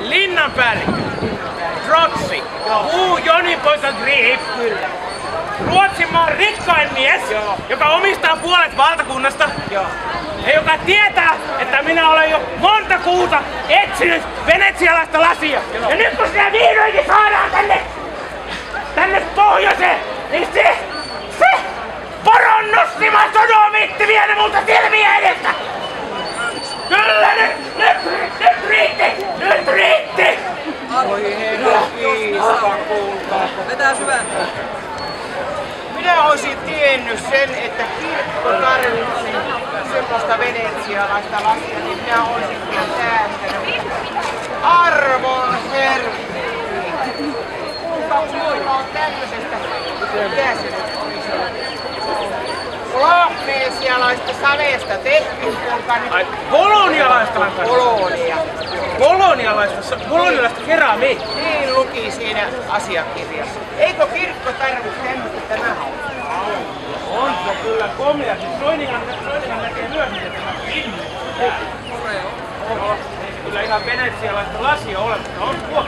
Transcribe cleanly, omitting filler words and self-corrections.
Linnanpäällikkö. Trotsi. Jonipoisan riippyllä. Ruotsin maan rikkain mies, joka omistaa puolet valtakunnasta. Ja joka tietää, että minä olen jo monta kuuta etsinyt venetsialaista lasia. Ja nyt kun sitä vihdoinkin saadaan tänne pohjoiseen, niin se poronnostima sodomitti vielä multa silmiä edestä! Kyllä nyt riitti! Voi herra kiista, kuulkaa. Vetää syvään. Minä olisin tiennyt sen, että kirkko tarvitsi semmoista venetsialaista lasia, niin minä olisin säästänyt arvon herri. Kuinka muilla on tämmöisestä jäsenet? Lohmeesialaista savesta tehty, kuinka nyt... Ai, kolonialaista? Kolonialaista keramiikkaa. Niin luki siinä asiakirjassa. Eikö kirkko tarvitse tämmöistä tämä? On se kyllä komea. Soinihan näkee myös, miten tämä pinne. Kyllä ihan venetsialaista lasia ole, mutta on tuo.